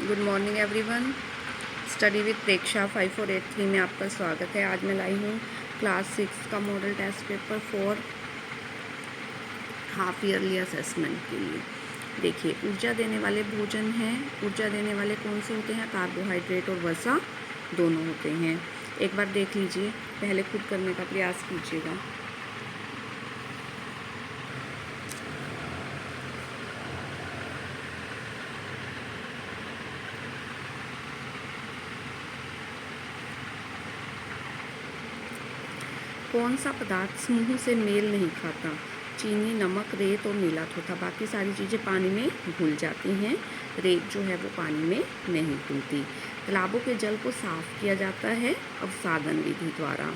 Good morning everyone. Study with Preksha 5483 में आपका स्वागत है। आज मैं लाई हूँ क्लास 6 का model test paper 4 half yearly assessment के लिए। देखिए, ऊर्जा देने वाले भोजन हैं। ऊर्जा देने वाले कौन से होते हैं? कार्बोहाइड्रेट और वसा दोनों होते हैं। एक बार देख लीजिए, पहले खुद करने का प्रयास कीजिएगा। कौन सा पदार्थ समूह से मेल नहीं खाता? चीनी, नमक, रेत और नीला तोता। बाकी सारी चीज़ें पानी में घुल जाती हैं, रेत जो है वो पानी में नहीं घुलती। तालाबों के जल को साफ किया जाता है अवसादन विधि द्वारा।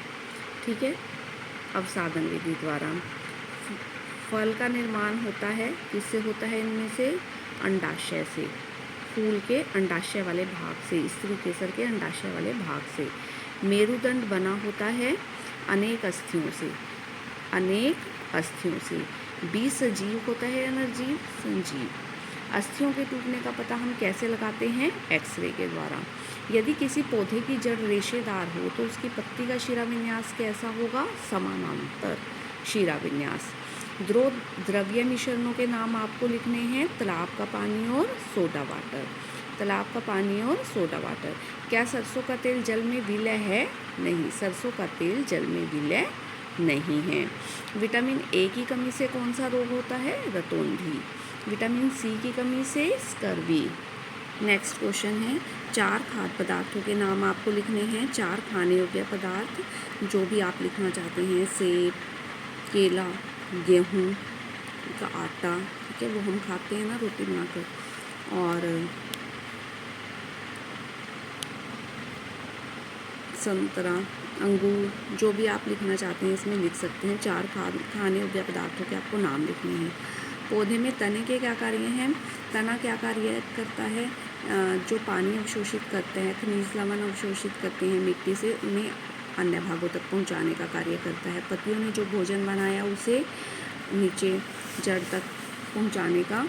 ठीक है, अवसादन विधि द्वारा। फल का निर्माण होता है, किससे होता है? इनमें से अंडाशय से, फूल के अंडाशय वाले भाग से, स्त्री केसर के अंडाशय वाले भाग से। मेरुदंड बना होता है अनेक अस्थियों से, अनेक अस्थियों से। बीज सजीव होता है या निर्जीव? संजीव। अस्थियों के टूटने का पता हम कैसे लगाते हैं? एक्सरे के द्वारा। यदि किसी पौधे की जड़ रेशेदार हो तो उसकी पत्ती का शिराविन्यास कैसा होगा? समानांतर शिराविन्यास। द्रव्य मिश्रणों के नाम आपको लिखने हैं। तालाब का पानी और सोडा वाटर। तालाब का पानी और सोडा वाटर। क्या सरसों का तेल जल में विलय है? नहीं, सरसों का तेल जल में विलय नहीं है। विटामिन ए की कमी से कौन सा रोग होता है? रतौंधी। विटामिन सी की कमी से स्कर्वी। नेक्स्ट क्वेश्चन है, 4 खाद्य पदार्थों के नाम आपको लिखने हैं। 4 खाने योग्य पदार्थ जो भी आप लिखना चाहते हैं। सेब, केला, गेहूँ का आटा, ठीक है, वो हम खाते हैं ना रोटी बनाकर, और संतरा, अंगूर, जो भी आप लिखना चाहते हैं इसमें लिख सकते हैं। 4 खाने योग्य पदार्थों के आपको नाम लिखने हैं। पौधे में तने के क्या कार्य हैं? तना क्या कार्य करता है? जो पानी अवशोषित करते हैं, खनिज लवण अवशोषित करते हैं मिट्टी से, उन्हें अन्य भागों तक पहुंचाने का कार्य करता है। पत्तियों ने जो भोजन बनाया उसे नीचे जड़ तक पहुंचाने का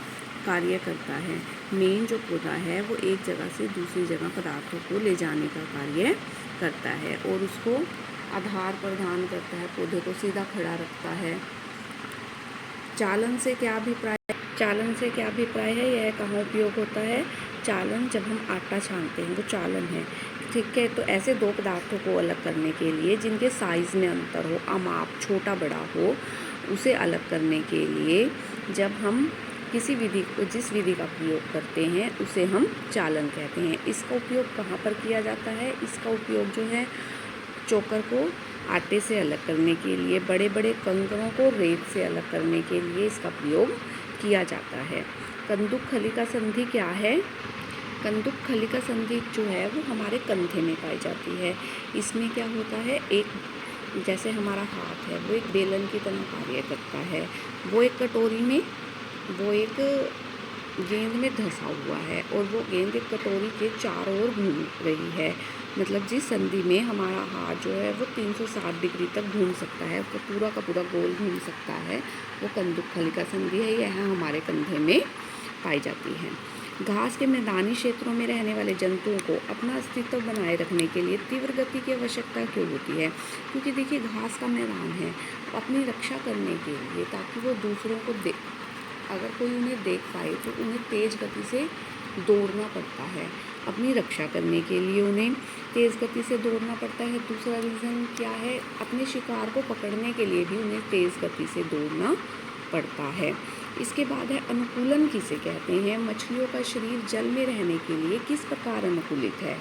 कार्य करता है। मेन जो पौधा है वो एक जगह से दूसरी जगह पदार्थों को ले जाने का कार्य करता है और उसको आधार प्रदान करता है, पौधे को सीधा खड़ा रखता है। चालन से क्या अभिप्राय? चालन से क्या अभिप्राय है? यह कहाँ उपयोग होता है? चालन जब हम आटा छानते हैं वो चालन है। ठीक है, तो ऐसे 2 पदार्थों को अलग करने के लिए जिनके साइज़ में अंतर हो, अमाप छोटा बड़ा हो, उसे अलग करने के लिए जब हम किसी विधि को, जिस विधि का प्रयोग करते हैं उसे हम चालन कहते हैं। इसका उपयोग कहाँ पर किया जाता है? इसका उपयोग जो है चोकर को आटे से अलग करने के लिए, बड़े बड़े कंकरों को रेत से अलग करने के लिए इसका प्रयोग किया जाता है। कंदुक खलिका संधि क्या है? कंदुक खलिका संधि जो है वो हमारे कंधे में पाई जाती है। इसमें क्या होता है, एक जैसे हमारा हाथ है वो एक बेलन की तरह कार्य करता है। वो एक कटोरी में, वो एक गेंद में धंसा हुआ है और वो गेंद एक कटोरी के चारों ओर घूम रही है। मतलब जिस संधि में हमारा हाथ जो है वो 360 डिग्री तक घूम सकता है, उसको पूरा का पूरा गोल घूम सकता है, वो कंदुक खलिका संधि है। यह हमारे कंधे में पाई जाती है। घास के मैदानी क्षेत्रों में रहने वाले जंतुओं को अपना अस्तित्व बनाए रखने के लिए तीव्र गति की आवश्यकता क्यों होती है? क्योंकि देखिए, घास का मैदान है, अपनी रक्षा करने के लिए, ताकि वो दूसरों को अगर कोई उन्हें देख पाए तो उन्हें तेज़ गति से दौड़ना पड़ता है। अपनी रक्षा करने के लिए उन्हें तेज़ गति से दौड़ना पड़ता है। दूसरा रीज़न क्या है? अपने शिकार को पकड़ने के लिए भी उन्हें तेज़ गति से दौड़ना पड़ता है। इसके बाद है अनुकूलन किसे कहते हैं? मछलियों का शरीर जल में रहने के लिए किस प्रकार अनुकूलित है?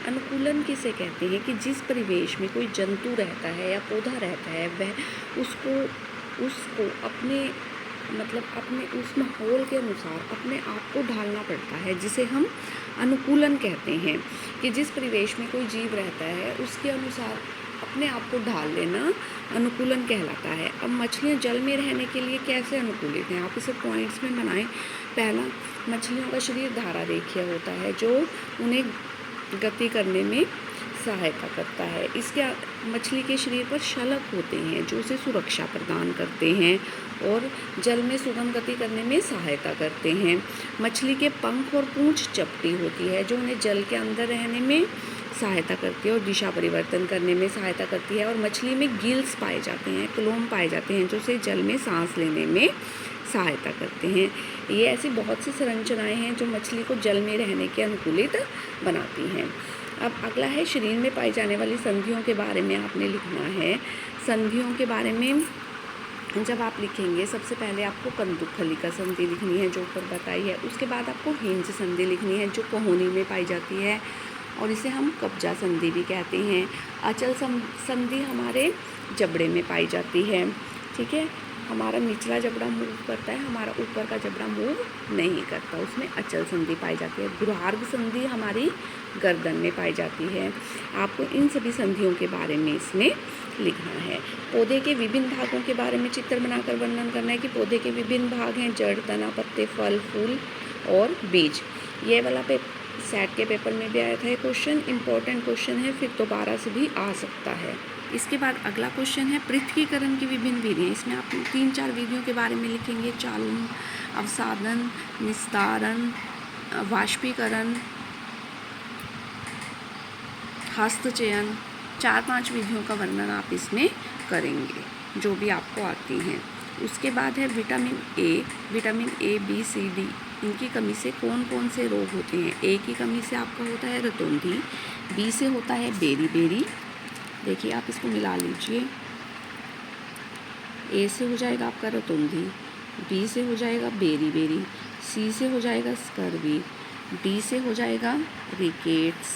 अनुकूलन किसे कहते हैं? कि जिस परिवेश में कोई जंतु रहता है या पौधा रहता है, वह उसको अपने उस माहौल के अनुसार अपने आप को ढालना पड़ता है, जिसे हम अनुकूलन कहते हैं। कि जिस परिवेश में कोई जीव रहता है उसके अनुसार अपने आप को ढाल लेना अनुकूलन कहलाता है। अब मछलियाँ जल में रहने के लिए कैसे अनुकूलित हैं? आप इसे पॉइंट्स में बनाएं। पहला, मछलियों का शरीर धारा रेखीय होता है, जो उन्हें गति करने में सहायता करता है। इसके मछली के शरीर पर शलक होते हैं जो उसे सुरक्षा प्रदान करते हैं और जल में सुगम गति करने में सहायता करते हैं। मछली के पंख और पूंछ चपटी होती है जो उन्हें जल के अंदर रहने में सहायता करती है और दिशा परिवर्तन करने में सहायता करती है। और मछली में गिल्स पाए जाते हैं, क्लोम पाए जाते हैं जो उसे जल में सांस लेने में सहायता करते हैं। ये ऐसी बहुत सी संरचनाएं हैं जो मछली को जल में रहने के अनुकूलित बनाती हैं। अब अगला है शरीर में पाई जाने वाली संधियों के बारे में आपने लिखना है। संधियों के बारे में जब आप लिखेंगे सबसे पहले आपको कंदुकखलिका संधि लिखनी है जो ऊपर बताई है। उसके बाद आपको हिंज संधि लिखनी है जो कोहनी में पाई जाती है और इसे हम कब्जा संधि भी कहते हैं। अचल संधि हमारे जबड़े में पाई जाती है। ठीक है, हमारा निचला जबड़ा मूव करता है, हमारा ऊपर का जबड़ा मूव नहीं करता, उसमें अचल संधि पाई जाती है। गुरार्ग संधि हमारी गर्दन में पाई जाती है। आपको इन सभी संधियों के बारे में इसमें लिखना है। पौधे के विभिन्न भागों के बारे में चित्र बनाकर वर्णन करना है कि पौधे के विभिन्न भाग हैं जड़, तना, पत्ते, फल, फूल और बीज। ये वाला सेट के पेपर में भी आया था ये क्वेश्चन, इंपॉर्टेंट क्वेश्चन है, फिर दोबारा से भी आ सकता है। इसके बाद अगला क्वेश्चन है पृथकीकरण की विभिन्न विधियाँ। इसमें आप 3-4 विधियों के बारे में लिखेंगे। चालन, अवसादन, निस्तारण, वाष्पीकरण, हस्तचयन, 4-5 विधियों का वर्णन आप इसमें करेंगे जो भी आपको आती हैं। उसके बाद है vitamin A, B, C, D, इनकी कमी से कौन कौन से रोग होते हैं। ए की कमी से आपका होता है रतौंधी, बी से होता है बेरी, देखिए आप इसको मिला लीजिए। ए से हो जाएगा आपका रतौंधी, बी से हो जाएगा बेरी, सी से हो जाएगा स्कर्वी, डी से हो जाएगा रिकेट्स।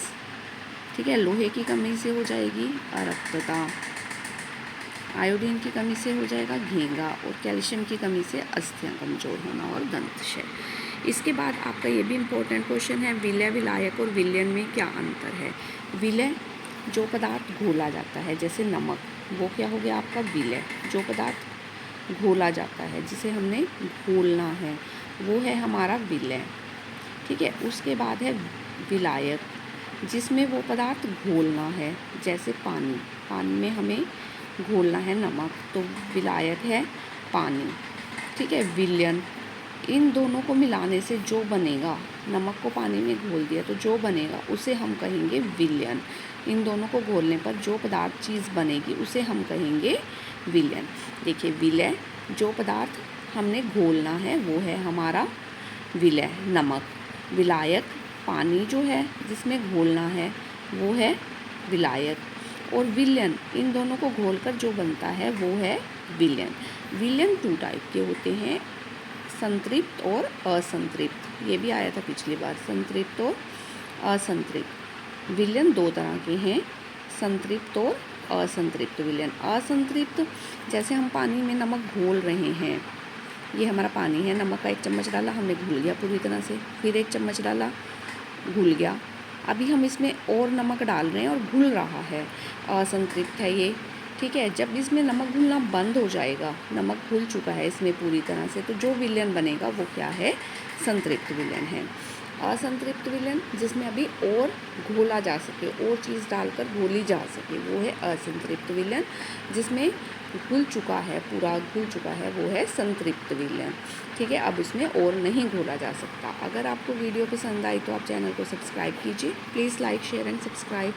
ठीक है, लोहे की कमी से हो जाएगी अरक्तता, आयोडीन की कमी से हो जाएगा घेंगा और कैल्शियम की कमी से अस्थियां कमजोर होना और दंतक्षय। इसके बाद आपका ये भी इम्पोर्टेंट क्वेश्चन है विलय, विलायक और विलयन में क्या अंतर है। विलय जो पदार्थ घोला जाता है जैसे नमक, वो क्या हो गया आपका विलय। जो पदार्थ घोला जाता है जिसे हमने घोलना है वो है हमारा विलय। ठीक है, उसके बाद है विलायक जिसमें वो पदार्थ घोलना है जैसे पानी में हमें घोलना है नमक तो विलायक है पानी। ठीक है, विलयन इन दोनों को मिलाने से जो बनेगा, नमक को पानी में घोल दिया तो जो बनेगा उसे हम कहेंगे विलयन। इन दोनों को घोलने पर जो पदार्थ चीज़ बनेगी उसे हम कहेंगे विलयन। देखिए, विलय जो पदार्थ हमने घोलना है वो है हमारा विलय नमक। विलायक पानी जो है जिसमें घोलना है वो है विलायक। और विलयन इन दोनों को घोलकर जो बनता है वो है विलयन। विलयन 2 टाइप के होते हैं, संतृप्त और असंतृप्त। ये भी आया था पिछली बार, संतृप्त और असंतृप्त। विलयन 2 तरह के हैं, संतृप्त और असंतृप्त विलयन। असंतृप्त जैसे हम पानी में नमक घोल रहे हैं, ये हमारा पानी है, नमक का 1 चम्मच डाला, हमने घुल गया पूरी तरह से, फिर 1 चम्मच डाला, घुल गया, अभी हम इसमें और नमक डाल रहे हैं और घुल रहा है, असंतृप्त है ये। ठीक है, जब इसमें नमक घुलना बंद हो जाएगा, नमक घुल चुका है इसमें पूरी तरह से, तो जो विलयन बनेगा वो क्या है, संतृप्त विलयन है। असंतृप्त विलयन जिसमें अभी और घोला जा सके, और चीज़ डालकर घोली जा सके, वो है असंतृप्त विलयन। जिसमें घुल चुका है, पूरा घुल चुका है, वो है संतृप्त विलयन। ठीक है, अब इसमें और नहीं घोला जा सकता। अगर आपको वीडियो पसंद आई तो आप चैनल को सब्सक्राइब कीजिए। Please like, share and subscribe.